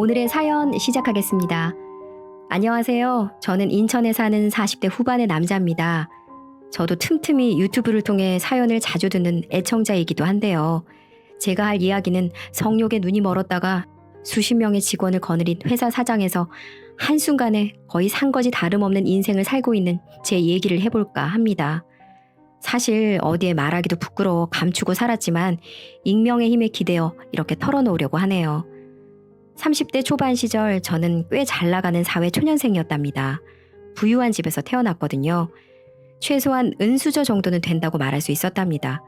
오늘의 사연 시작하겠습니다. 안녕하세요. 저는 인천에 사는 40대 후반의 남자입니다. 저도 틈틈이 유튜브를 통해 사연을 자주 듣는 애청자이기도 한데요. 제가 할 이야기는 성욕에 눈이 멀었다가 수십 명의 직원을 거느린 회사 사장에서 한순간에 거의 산거지 다름없는 인생을 살고 있는 제 얘기를 해볼까 합니다. 사실 어디에 말하기도 부끄러워 감추고 살았지만 익명의 힘에 기대어 이렇게 털어놓으려고 하네요. 30대 초반 시절 저는 꽤 잘 나가는 사회 초년생이었답니다. 부유한 집에서 태어났거든요. 최소한 은수저 정도는 된다고 말할 수 있었답니다.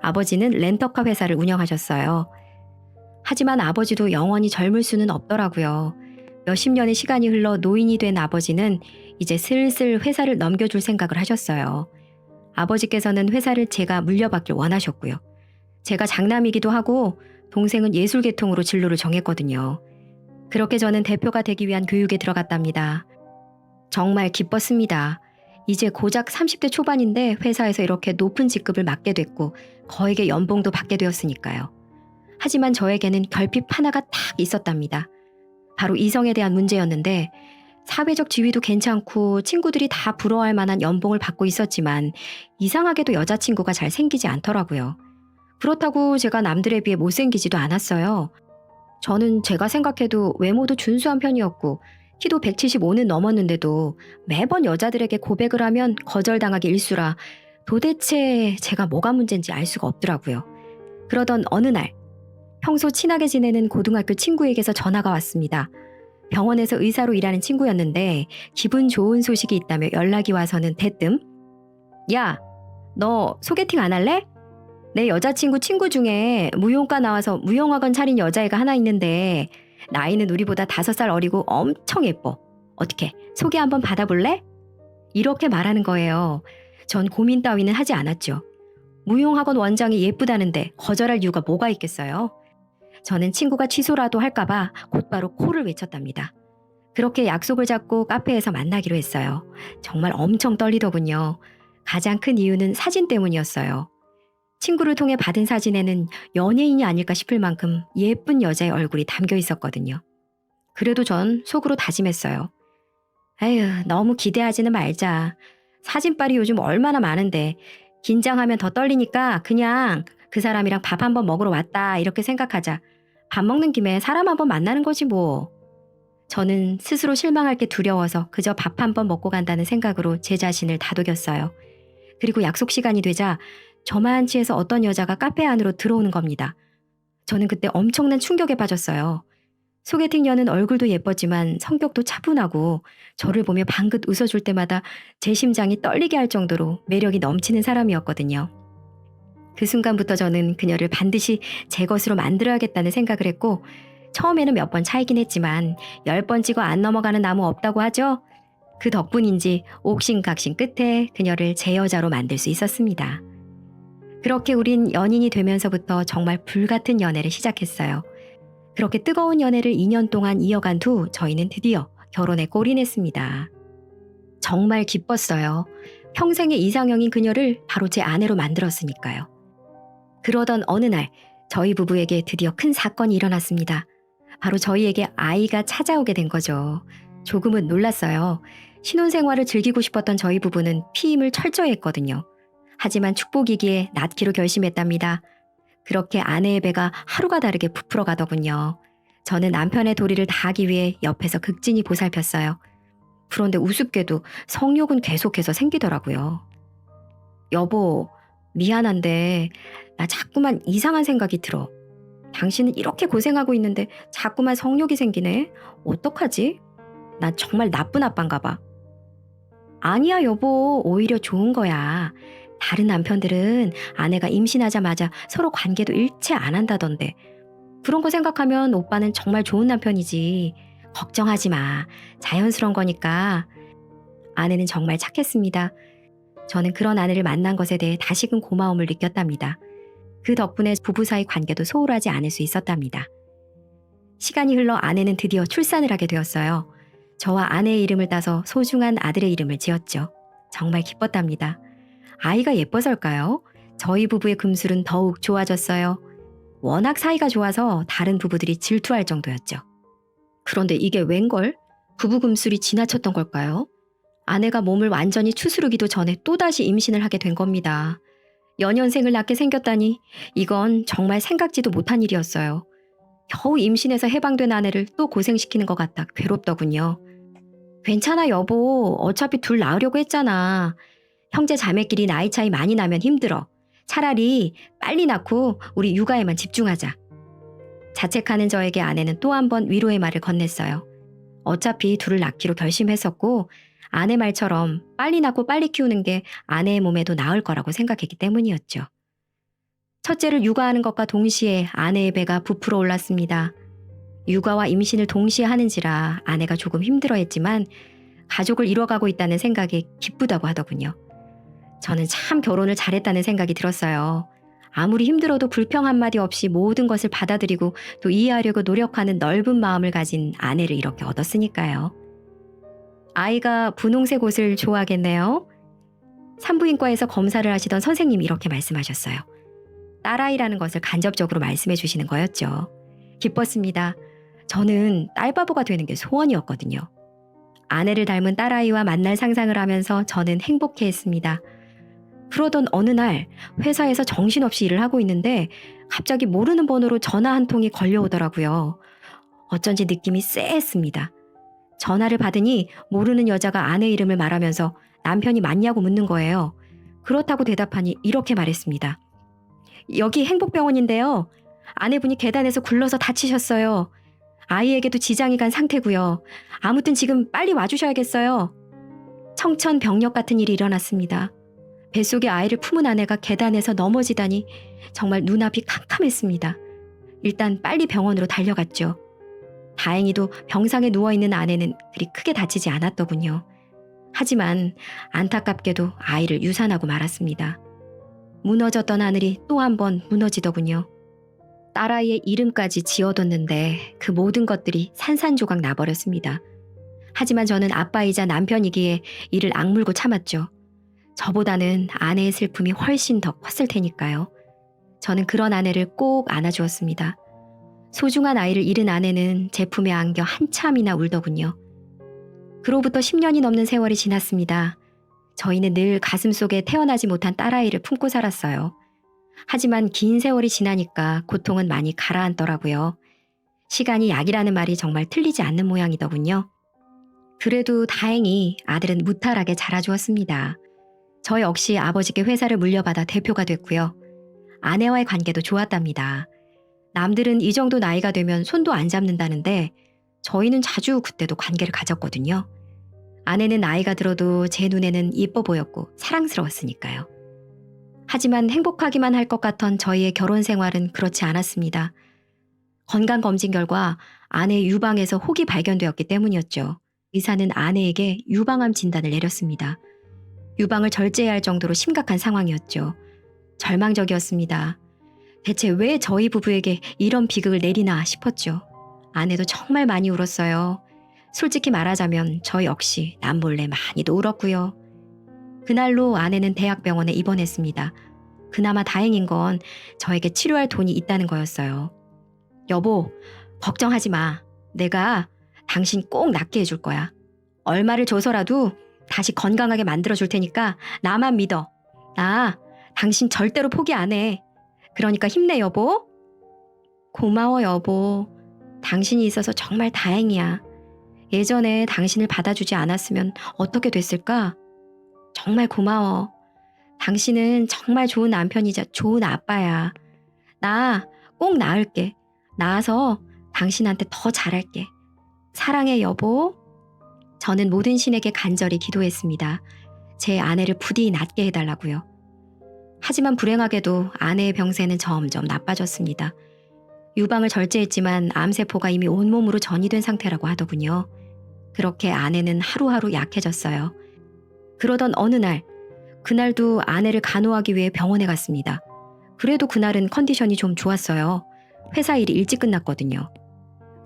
아버지는 렌터카 회사를 운영하셨어요. 하지만 아버지도 영원히 젊을 수는 없더라고요. 몇십 년의 시간이 흘러 노인이 된 아버지는 이제 슬슬 회사를 넘겨줄 생각을 하셨어요. 아버지께서는 회사를 제가 물려받길 원하셨고요. 제가 장남이기도 하고 동생은 예술계통으로 진로를 정했거든요. 그렇게 저는 대표가 되기 위한 교육에 들어갔답니다. 정말 기뻤습니다. 이제 고작 30대 초반인데 회사에서 이렇게 높은 직급을 맡게 됐고 거액의 연봉도 받게 되었으니까요. 하지만 저에게는 결핍 하나가 딱 있었답니다. 바로 이성에 대한 문제였는데 사회적 지위도 괜찮고 친구들이 다 부러워할 만한 연봉을 받고 있었지만 이상하게도 여자친구가 잘 생기지 않더라고요. 그렇다고 제가 남들에 비해 못생기지도 않았어요. 저는 제가 생각해도 외모도 준수한 편이었고 키도 175는 넘었는데도 매번 여자들에게 고백을 하면 거절당하기 일쑤라 도대체 제가 뭐가 문제인지 알 수가 없더라고요. 그러던 어느 날 평소 친하게 지내는 고등학교 친구에게서 전화가 왔습니다. 병원에서 의사로 일하는 친구였는데 기분 좋은 소식이 있다며 연락이 와서는 대뜸 야, 너 소개팅 안 할래? 내 여자친구 친구 중에 무용과 나와서 무용학원 차린 여자애가 하나 있는데 나이는 우리보다 5살 어리고 엄청 예뻐. 어떻게 소개 한번 받아볼래? 이렇게 말하는 거예요. 전 고민 따위는 하지 않았죠. 무용학원 원장이 예쁘다는데 거절할 이유가 뭐가 있겠어요? 저는 친구가 취소라도 할까봐 곧바로 코를 외쳤답니다. 그렇게 약속을 잡고 카페에서 만나기로 했어요. 정말 엄청 떨리더군요. 가장 큰 이유는 사진 때문이었어요. 친구를 통해 받은 사진에는 연예인이 아닐까 싶을 만큼 예쁜 여자의 얼굴이 담겨 있었거든요. 그래도 전 속으로 다짐했어요. 에휴, 너무 기대하지는 말자. 사진빨이 요즘 얼마나 많은데 긴장하면 더 떨리니까 그냥 그 사람이랑 밥 한번 먹으러 왔다 이렇게 생각하자. 밥 먹는 김에 사람 한번 만나는 거지 뭐. 저는 스스로 실망할 게 두려워서 그저 밥 한번 먹고 간다는 생각으로 제 자신을 다독였어요. 그리고 약속 시간이 되자 저만 취해서 어떤 여자가 카페 안으로 들어오는 겁니다. 저는 그때 엄청난 충격에 빠졌어요. 소개팅녀는 얼굴도 예뻤지만 성격도 차분하고 저를 보며 방긋 웃어줄 때마다 제 심장이 떨리게 할 정도로 매력이 넘치는 사람이었거든요. 그 순간부터 저는 그녀를 반드시 제 것으로 만들어야겠다는 생각을 했고 처음에는 몇 번 차이긴 했지만 10번 찍어 안 넘어가는 나무 없다고 하죠. 그 덕분인지 옥신각신 끝에 그녀를 제 여자로 만들 수 있었습니다. 그렇게 우린 연인이 되면서부터 정말 불같은 연애를 시작했어요. 그렇게 뜨거운 연애를 2년 동안 이어간 후 저희는 드디어 결혼에 골인했습니다. 정말 기뻤어요. 평생의 이상형인 그녀를 바로 제 아내로 만들었으니까요. 그러던 어느 날 저희 부부에게 드디어 큰 사건이 일어났습니다. 바로 저희에게 아이가 찾아오게 된 거죠. 조금은 놀랐어요. 신혼생활을 즐기고 싶었던 저희 부부는 피임을 철저히 했거든요. 하지만 축복이기에 낳기로 결심했답니다. 그렇게 아내의 배가 하루가 다르게 부풀어 가더군요. 저는 남편의 도리를 다하기 위해 옆에서 극진히 보살폈어요. 그런데 우습게도 성욕은 계속해서 생기더라고요. 여보, 미안한데 나 자꾸만 이상한 생각이 들어. 당신은 이렇게 고생하고 있는데 자꾸만 성욕이 생기네. 어떡하지? 나 정말 나쁜 아빠인가 봐. 아니야 여보, 오히려 좋은 거야. 다른 남편들은 아내가 임신하자마자 서로 관계도 일체 안 한다던데. 그런 거 생각하면 오빠는 정말 좋은 남편이지. 걱정하지 마. 자연스러운 거니까. 아내는 정말 착했습니다. 저는 그런 아내를 만난 것에 대해 다시금 고마움을 느꼈답니다. 그 덕분에 부부 사이 관계도 소홀하지 않을 수 있었답니다. 시간이 흘러 아내는 드디어 출산을 하게 되었어요. 저와 아내의 이름을 따서 소중한 아들의 이름을 지었죠. 정말 기뻤답니다. 아이가 예뻐서일까요? 저희 부부의 금술은 더욱 좋아졌어요. 워낙 사이가 좋아서 다른 부부들이 질투할 정도였죠. 그런데 이게 웬걸? 부부금술이 지나쳤던 걸까요? 아내가 몸을 완전히 추스르기도 전에 또다시 임신을 하게 된 겁니다. 연년생을 낳게 생겼다니 이건 정말 생각지도 못한 일이었어요. 겨우 임신해서 해방된 아내를 또 고생시키는 것 같아 괴롭더군요. 괜찮아 여보. 어차피 둘 낳으려고 했잖아. 형제 자매끼리 나이 차이 많이 나면 힘들어. 차라리 빨리 낳고 우리 육아에만 집중하자. 자책하는 저에게 아내는 또 한 번 위로의 말을 건넸어요. 어차피 둘을 낳기로 결심했었고 아내 말처럼 빨리 낳고 빨리 키우는 게 아내의 몸에도 나을 거라고 생각했기 때문이었죠. 첫째를 육아하는 것과 동시에 아내의 배가 부풀어 올랐습니다. 육아와 임신을 동시에 하는지라 아내가 조금 힘들어했지만 가족을 이뤄가고 있다는 생각이 기쁘다고 하더군요. 저는 참 결혼을 잘했다는 생각이 들었어요. 아무리 힘들어도 불평 한마디 없이 모든 것을 받아들이고 또 이해하려고 노력하는 넓은 마음을 가진 아내를 이렇게 얻었으니까요. 아이가 분홍색 옷을 좋아하겠네요. 산부인과에서 검사를 하시던 선생님이 이렇게 말씀하셨어요. 딸아이라는 것을 간접적으로 말씀해 주시는 거였죠. 기뻤습니다. 저는 딸바보가 되는 게 소원이었거든요. 아내를 닮은 딸아이와 만날 상상을 하면서 저는 행복해했습니다. 그러던 어느 날 회사에서 정신없이 일을 하고 있는데 갑자기 모르는 번호로 전화 한 통이 걸려오더라고요. 어쩐지 느낌이 쎄했습니다. 전화를 받으니 모르는 여자가 아내 이름을 말하면서 남편이 맞냐고 묻는 거예요. 그렇다고 대답하니 이렇게 말했습니다. 여기 행복병원인데요. 아내분이 계단에서 굴러서 다치셨어요. 아이에게도 지장이 간 상태고요. 아무튼 지금 빨리 와주셔야겠어요. 청천벽력 같은 일이 일어났습니다. 뱃속에 아이를 품은 아내가 계단에서 넘어지다니 정말 눈앞이 캄캄했습니다. 일단 빨리 병원으로 달려갔죠. 다행히도 병상에 누워있는 아내는 그리 크게 다치지 않았더군요. 하지만 안타깝게도 아이를 유산하고 말았습니다. 무너졌던 하늘이 또 한 번 무너지더군요. 딸아이의 이름까지 지어뒀는데 그 모든 것들이 산산조각 나버렸습니다. 하지만 저는 아빠이자 남편이기에 이를 악물고 참았죠. 저보다는 아내의 슬픔이 훨씬 더 컸을 테니까요. 저는 그런 아내를 꼭 안아주었습니다. 소중한 아이를 잃은 아내는 제 품에 안겨 한참이나 울더군요. 그로부터 10년이 넘는 세월이 지났습니다. 저희는 늘 가슴속에 태어나지 못한 딸아이를 품고 살았어요. 하지만 긴 세월이 지나니까 고통은 많이 가라앉더라고요. 시간이 약이라는 말이 정말 틀리지 않는 모양이더군요. 그래도 다행히 아들은 무탈하게 자라주었습니다. 저 역시 아버지께 회사를 물려받아 대표가 됐고요. 아내와의 관계도 좋았답니다. 남들은 이 정도 나이가 되면 손도 안 잡는다는데 저희는 자주 그때도 관계를 가졌거든요. 아내는 나이가 들어도 제 눈에는 예뻐 보였고 사랑스러웠으니까요. 하지만 행복하기만 할 것 같던 저희의 결혼 생활은 그렇지 않았습니다. 건강검진 결과 아내의 유방에서 혹이 발견되었기 때문이었죠. 의사는 아내에게 유방암 진단을 내렸습니다. 유방을 절제해야 할 정도로 심각한 상황이었죠. 절망적이었습니다. 대체 왜 저희 부부에게 이런 비극을 내리나 싶었죠. 아내도 정말 많이 울었어요. 솔직히 말하자면 저 역시 남몰래 많이도 울었고요. 그날로 아내는 대학병원에 입원했습니다. 그나마 다행인 건 저에게 치료할 돈이 있다는 거였어요. 여보, 걱정하지 마. 내가 당신 꼭 낫게 해줄 거야. 얼마를 줘서라도 다시 건강하게 만들어줄 테니까 나만 믿어. 나 당신 절대로 포기 안 해. 그러니까 힘내 여보. 고마워 여보. 당신이 있어서 정말 다행이야. 예전에 당신을 받아주지 않았으면 어떻게 됐을까? 정말 고마워. 당신은 정말 좋은 남편이자 좋은 아빠야. 나 꼭 나을게. 나아서 당신한테 더 잘할게. 사랑해 여보. 저는 모든 신에게 간절히 기도했습니다. 제 아내를 부디 낫게 해달라고요. 하지만 불행하게도 아내의 병세는 점점 나빠졌습니다. 유방을 절제했지만 암세포가 이미 온몸으로 전이된 상태라고 하더군요. 그렇게 아내는 하루하루 약해졌어요. 그러던 어느 날, 그날도 아내를 간호하기 위해 병원에 갔습니다. 그래도 그날은 컨디션이 좀 좋았어요. 회사 일이 일찍 끝났거든요.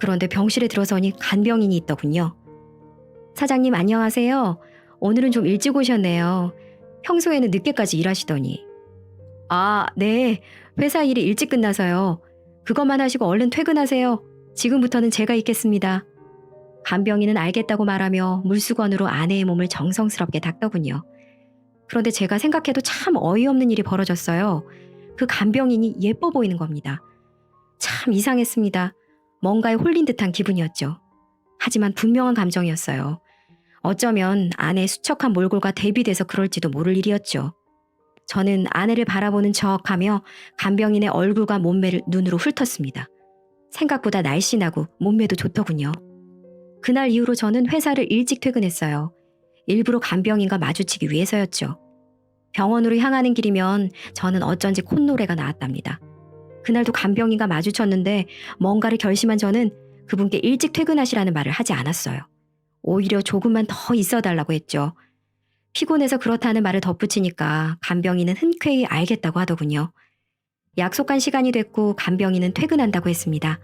그런데 병실에 들어서니 간병인이 있더군요. 사장님 안녕하세요. 오늘은 좀 일찍 오셨네요. 평소에는 늦게까지 일하시더니. 아, 네. 회사 일이 일찍 끝나서요. 그것만 하시고 얼른 퇴근하세요. 지금부터는 제가 있겠습니다. 간병인은 알겠다고 말하며 물수건으로 아내의 몸을 정성스럽게 닦더군요. 그런데 제가 생각해도 참 어이없는 일이 벌어졌어요. 그 간병인이 예뻐 보이는 겁니다. 참 이상했습니다. 뭔가에 홀린 듯한 기분이었죠. 하지만 분명한 감정이었어요. 어쩌면 아내의 수척한 몰골과 대비돼서 그럴지도 모를 일이었죠. 저는 아내를 바라보는 척하며 간병인의 얼굴과 몸매를 눈으로 훑었습니다. 생각보다 날씬하고 몸매도 좋더군요. 그날 이후로 저는 회사를 일찍 퇴근했어요. 일부러 간병인과 마주치기 위해서였죠. 병원으로 향하는 길이면 저는 어쩐지 콧노래가 나왔답니다. 그날도 간병인과 마주쳤는데 뭔가를 결심한 저는 그분께 일찍 퇴근하시라는 말을 하지 않았어요. 오히려 조금만 더 있어달라고 했죠. 피곤해서 그렇다는 말을 덧붙이니까 간병인은 흔쾌히 알겠다고 하더군요. 약속한 시간이 됐고 간병인은 퇴근한다고 했습니다.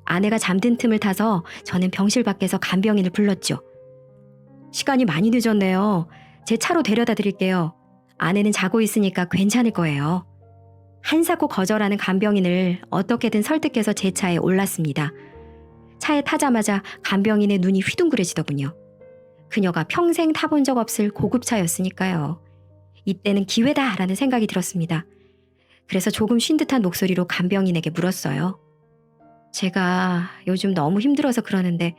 아내가 잠든 틈을 타서 저는 병실 밖에서 간병인을 불렀죠. 시간이 많이 늦었네요. 제 차로 데려다 드릴게요. 아내는 자고 있으니까 괜찮을 거예요. 한사코 거절하는 간병인을 어떻게든 설득해서 제 차에 올랐습니다. 차에 타자마자 간병인의 눈이 휘둥그레지더군요. 그녀가 평생 타본 적 없을 고급차였으니까요. 이때는 기회다라는 생각이 들었습니다. 그래서 조금 쉰 듯한 목소리로 간병인에게 물었어요. 제가 요즘 너무 힘들어서 그러는데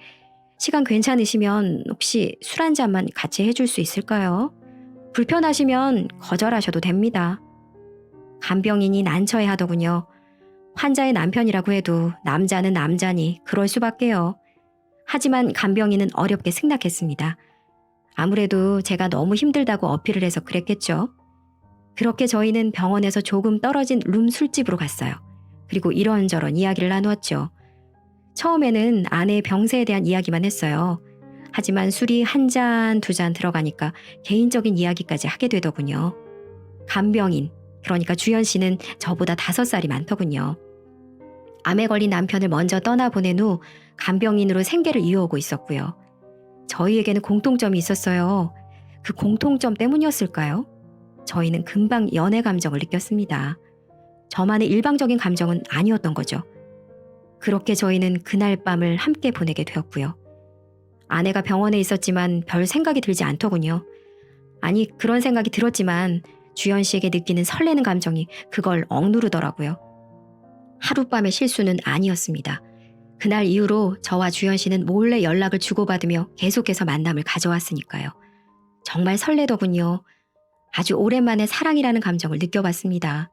시간 괜찮으시면 혹시 술 한 잔만 같이 해줄 수 있을까요? 불편하시면 거절하셔도 됩니다. 간병인이 난처해 하더군요. 환자의 남편이라고 해도 남자는 남자니 그럴 수밖에요. 하지만 간병인은 어렵게 승낙했습니다. 아무래도 제가 너무 힘들다고 어필을 해서 그랬겠죠. 그렇게 저희는 병원에서 조금 떨어진 룸 술집으로 갔어요. 그리고 이런저런 이야기를 나누었죠. 처음에는 아내의 병세에 대한 이야기만 했어요. 하지만 술이 한 잔, 두 잔 들어가니까 개인적인 이야기까지 하게 되더군요. 간병인, 그러니까 주연 씨는 저보다 5살이 많더군요. 암에 걸린 남편을 먼저 떠나보낸 후 간병인으로 생계를 이어오고 있었고요. 저희에게는 공통점이 있었어요. 그 공통점 때문이었을까요? 저희는 금방 연애 감정을 느꼈습니다. 저만의 일방적인 감정은 아니었던 거죠. 그렇게 저희는 그날 밤을 함께 보내게 되었고요. 아내가 병원에 있었지만 별 생각이 들지 않더군요. 아니, 그런 생각이 들었지만 주연 씨에게 느끼는 설레는 감정이 그걸 억누르더라고요. 하룻밤의 실수는 아니었습니다. 그날 이후로 저와 주연 씨는 몰래 연락을 주고받으며 계속해서 만남을 가져왔으니까요. 정말 설레더군요. 아주 오랜만에 사랑이라는 감정을 느껴봤습니다.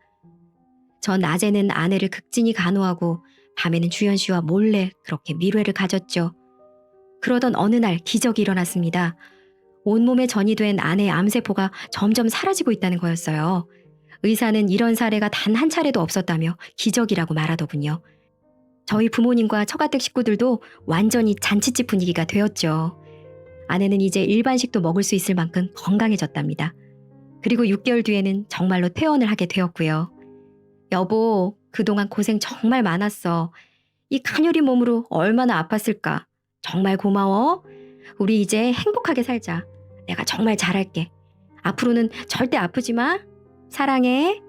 전 낮에는 아내를 극진히 간호하고 밤에는 주연 씨와 몰래 그렇게 밀회를 가졌죠. 그러던 어느 날 기적이 일어났습니다. 온몸에 전이된 아내의 암세포가 점점 사라지고 있다는 거였어요. 의사는 이런 사례가 단 한 차례도 없었다며 기적이라고 말하더군요. 저희 부모님과 처가댁 식구들도 완전히 잔치집 분위기가 되었죠. 아내는 이제 일반식도 먹을 수 있을 만큼 건강해졌답니다. 그리고 6개월 뒤에는 정말로 퇴원을 하게 되었고요. 여보, 그동안 고생 정말 많았어. 이 가녀린 몸으로 얼마나 아팠을까. 정말 고마워. 우리 이제 행복하게 살자. 내가 정말 잘할게. 앞으로는 절대 아프지 마. 사랑해.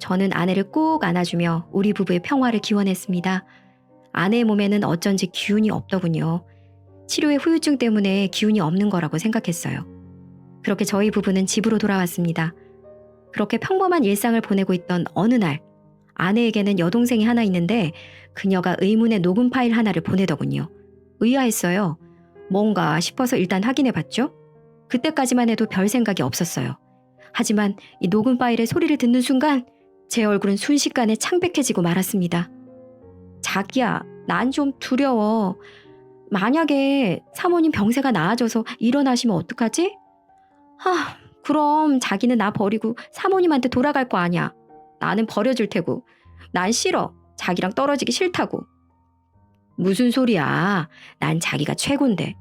저는 아내를 꼭 안아주며 우리 부부의 평화를 기원했습니다. 아내의 몸에는 어쩐지 기운이 없더군요. 치료의 후유증 때문에 기운이 없는 거라고 생각했어요. 그렇게 저희 부부는 집으로 돌아왔습니다. 그렇게 평범한 일상을 보내고 있던 어느 날, 아내에게는 여동생이 하나 있는데 그녀가 의문의 녹음 파일 하나를 보내더군요. 의아했어요. 뭔가 싶어서 일단 확인해봤죠. 그때까지만 해도 별 생각이 없었어요. 하지만 이 녹음 파일의 소리를 듣는 순간 제 얼굴은 순식간에 창백해지고 말았습니다. 자기야, 난 좀 두려워. 만약에 사모님 병세가 나아져서 일어나시면 어떡하지? 그럼 자기는 나 버리고 사모님한테 돌아갈 거 아니야. 나는 버려질 테고. 난 싫어. 자기랑 떨어지기 싫다고. 무슨 소리야. 난 자기가 최고인데.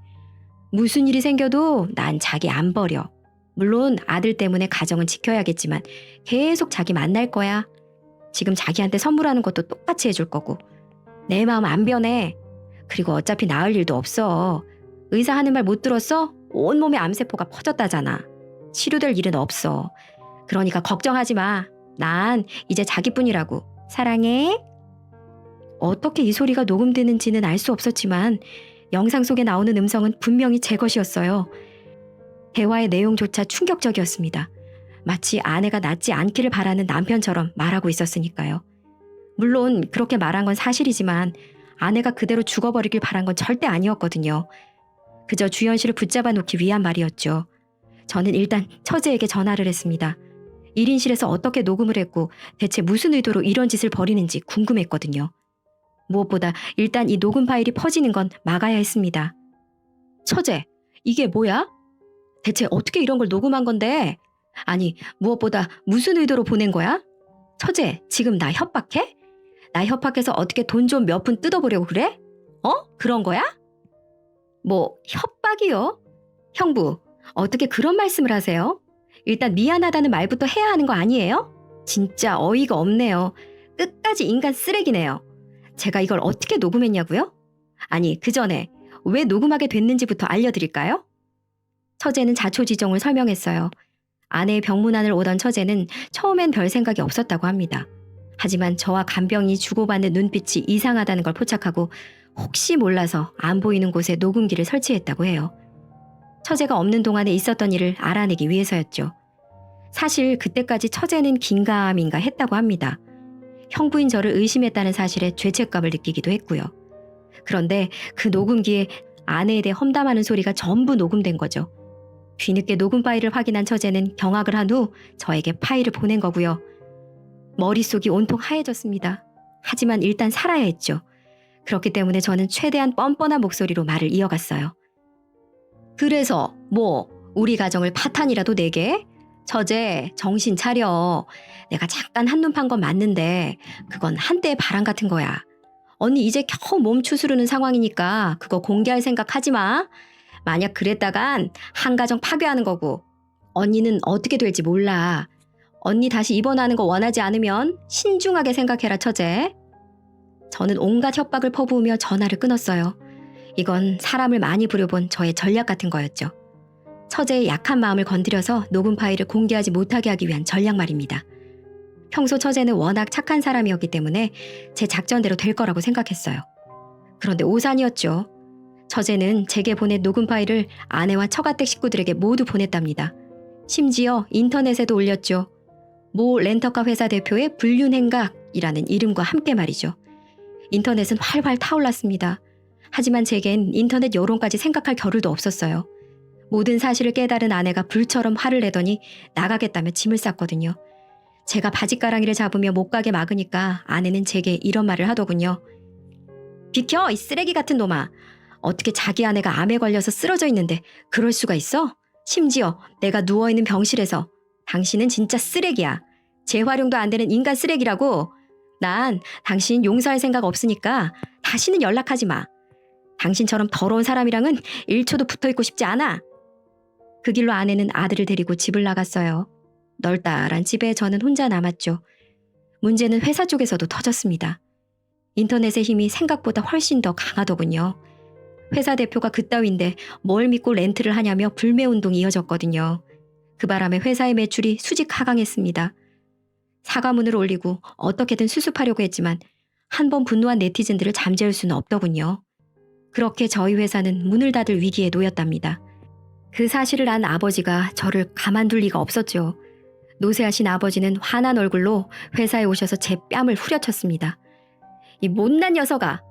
무슨 일이 생겨도 난 자기 안 버려. 물론 아들 때문에 가정은 지켜야겠지만 계속 자기 만날 거야. 지금 자기한테 선물하는 것도 똑같이 해줄 거고. 내 마음 안 변해. 그리고 어차피 나을 일도 없어. 의사 하는 말 못 들었어? 온몸에 암세포가 퍼졌다잖아. 치료될 일은 없어. 그러니까 걱정하지 마. 난 이제 자기뿐이라고. 사랑해. 어떻게 이 소리가 녹음되는지는 알 수 없었지만 영상 속에 나오는 음성은 분명히 제 것이었어요. 대화의 내용조차 충격적이었습니다. 마치 아내가 낫지 않기를 바라는 남편처럼 말하고 있었으니까요. 물론 그렇게 말한 건 사실이지만 아내가 그대로 죽어버리길 바란 건 절대 아니었거든요. 그저 주연 씨를 붙잡아 놓기 위한 말이었죠. 저는 일단 처제에게 전화를 했습니다. 1인실에서 어떻게 녹음을 했고 대체 무슨 의도로 이런 짓을 벌이는지 궁금했거든요. 무엇보다 일단 이 녹음 파일이 퍼지는 건 막아야 했습니다. 처제, 이게 뭐야? 대체 어떻게 이런 걸 녹음한 건데? 아니, 무엇보다 무슨 의도로 보낸 거야? 처제, 지금 나 협박해? 나 협박해서 어떻게 돈 좀 몇 푼 뜯어보려고 그래? 그런 거야? 뭐 협박이요? 형부, 어떻게 그런 말씀을 하세요? 일단 미안하다는 말부터 해야 하는 거 아니에요? 진짜 어이가 없네요. 끝까지 인간 쓰레기네요. 제가 이걸 어떻게 녹음했냐고요? 아니, 그 전에 왜 녹음하게 됐는지부터 알려드릴까요? 처제는 자초지종을 설명했어요. 아내의 병문안을 오던 처제는 처음엔 별 생각이 없었다고 합니다. 하지만 저와 간병이 주고받는 눈빛이 이상하다는 걸 포착하고 혹시 몰라서 안 보이는 곳에 녹음기를 설치했다고 해요. 처제가 없는 동안에 있었던 일을 알아내기 위해서였죠. 사실 그때까지 처제는 긴가민가 했다고 합니다. 형부인 저를 의심했다는 사실에 죄책감을 느끼기도 했고요. 그런데 그 녹음기에 아내에 대해 험담하는 소리가 전부 녹음된 거죠. 뒤늦게 녹음 파일을 확인한 처제는 경악을 한 후 저에게 파일을 보낸 거고요. 머릿속이 온통 하얘졌습니다. 하지만 일단 살아야 했죠. 그렇기 때문에 저는 최대한 뻔뻔한 목소리로 말을 이어갔어요. 그래서 우리 가정을 파탄이라도 내게? 처제, 정신 차려. 내가 잠깐 한눈 판 건 맞는데 그건 한때의 바람 같은 거야. 언니 이제 겨우 몸 추스르는 상황이니까 그거 공개할 생각 하지 마. 만약 그랬다간 한 가정 파괴하는 거고. 언니는 어떻게 될지 몰라. 언니 다시 입원하는 거 원하지 않으면 신중하게 생각해라, 처제. 저는 온갖 협박을 퍼부으며 전화를 끊었어요. 이건 사람을 많이 부려본 저의 전략 같은 거였죠. 처제의 약한 마음을 건드려서 녹음 파일을 공개하지 못하게 하기 위한 전략 말입니다. 평소 처제는 워낙 착한 사람이었기 때문에 제 작전대로 될 거라고 생각했어요. 그런데 오산이었죠. 처제는 제게 보낸 녹음 파일을 아내와 처가댁 식구들에게 모두 보냈답니다. 심지어 인터넷에도 올렸죠. 모 렌터카 회사 대표의 불륜행각이라는 이름과 함께 말이죠. 인터넷은 활활 타올랐습니다. 하지만 제겐 인터넷 여론까지 생각할 겨를도 없었어요. 모든 사실을 깨달은 아내가 불처럼 화를 내더니 나가겠다며 짐을 쌌거든요. 제가 바짓가랑이를 잡으며 못 가게 막으니까 아내는 제게 이런 말을 하더군요. 비켜, 이 쓰레기 같은 놈아. 어떻게 자기 아내가 암에 걸려서 쓰러져 있는데 그럴 수가 있어? 심지어 내가 누워있는 병실에서. 당신은 진짜 쓰레기야. 재활용도 안 되는 인간 쓰레기라고. 난 당신 용서할 생각 없으니까 다시는 연락하지 마. 당신처럼 더러운 사람이랑은 1초도 붙어있고 싶지 않아. 그 길로 아내는 아들을 데리고 집을 나갔어요. 널따란 집에 저는 혼자 남았죠. 문제는 회사 쪽에서도 터졌습니다. 인터넷의 힘이 생각보다 훨씬 더 강하더군요. 회사 대표가 그따위인데 뭘 믿고 렌트를 하냐며 불매운동이 이어졌거든요. 그 바람에 회사의 매출이 수직 하강했습니다. 사과문을 올리고 어떻게든 수습하려고 했지만 한 번 분노한 네티즌들을 잠재울 수는 없더군요. 그렇게 저희 회사는 문을 닫을 위기에 놓였답니다. 그 사실을 안 아버지가 저를 가만둘 리가 없었죠. 노쇠하신 아버지는 화난 얼굴로 회사에 오셔서 제 뺨을 후려쳤습니다. 이 못난 녀석아,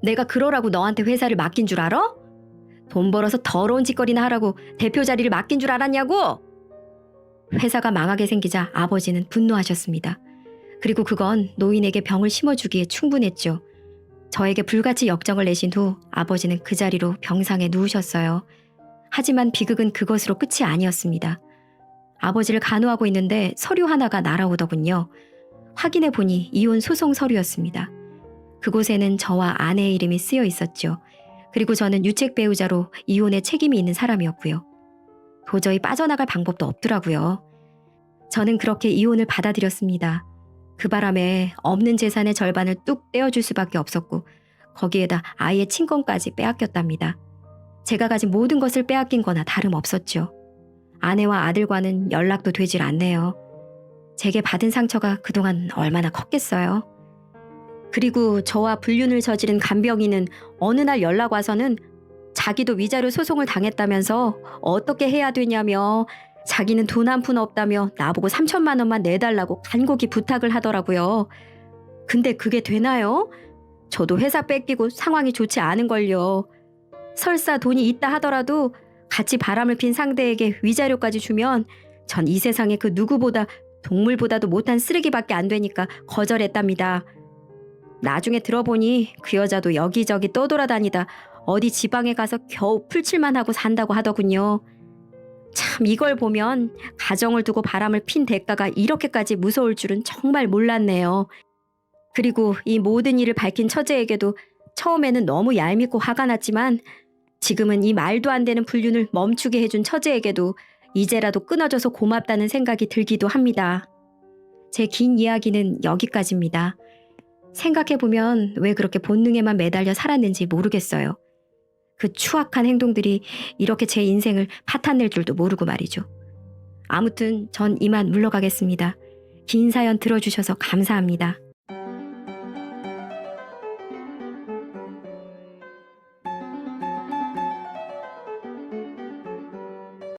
내가 그러라고 너한테 회사를 맡긴 줄 알아? 돈 벌어서 더러운 짓거리나 하라고 대표 자리를 맡긴 줄 알았냐고? 회사가 망하게 생기자 아버지는 분노하셨습니다. 그리고 그건 노인에게 병을 심어주기에 충분했죠. 저에게 불같이 역정을 내신 후 아버지는 그 자리로 병상에 누우셨어요. 하지만 비극은 그것으로 끝이 아니었습니다. 아버지를 간호하고 있는데 서류 하나가 날아오더군요. 확인해 보니 이혼 소송 서류였습니다. 그곳에는 저와 아내의 이름이 쓰여 있었죠. 그리고 저는 유책 배우자로 이혼에 책임이 있는 사람이었고요. 도저히 빠져나갈 방법도 없더라고요. 저는 그렇게 이혼을 받아들였습니다. 그 바람에 없는 재산의 절반을 뚝 떼어줄 수밖에 없었고 거기에다 아이의 친권까지 빼앗겼답니다. 제가 가진 모든 것을 빼앗긴 거나 다름없었죠. 아내와 아들과는 연락도 되질 않네요. 제게 받은 상처가 그동안 얼마나 컸겠어요. 그리고 저와 불륜을 저지른 간병인은 어느 날 연락 와서는 자기도 위자료 소송을 당했다면서 어떻게 해야 되냐며 자기는 돈 한 푼 없다며 나보고 3천만 원만 내달라고 간곡히 부탁을 하더라고요. 근데 그게 되나요? 저도 회사 뺏기고 상황이 좋지 않은걸요. 설사 돈이 있다 하더라도 같이 바람을 핀 상대에게 위자료까지 주면 전 이 세상에 그 누구보다 동물보다도 못한 쓰레기밖에 안 되니까 거절했답니다. 나중에 들어보니 그 여자도 여기저기 떠돌아다니다 어디 지방에 가서 겨우 풀칠만 하고 산다고 하더군요. 참 이걸 보면 가정을 두고 바람을 핀 대가가 이렇게까지 무서울 줄은 정말 몰랐네요. 그리고 이 모든 일을 밝힌 처제에게도 처음에는 너무 얄밉고 화가 났지만 지금은 이 말도 안 되는 불륜을 멈추게 해준 처제에게도 이제라도 끊어져서 고맙다는 생각이 들기도 합니다. 제 긴 이야기는 여기까지입니다. 생각해보면 왜 그렇게 본능에만 매달려 살았는지 모르겠어요. 그 추악한 행동들이 이렇게 제 인생을 파탄낼 줄도 모르고 말이죠. 아무튼 전 이만 물러가겠습니다. 긴 사연 들어주셔서 감사합니다.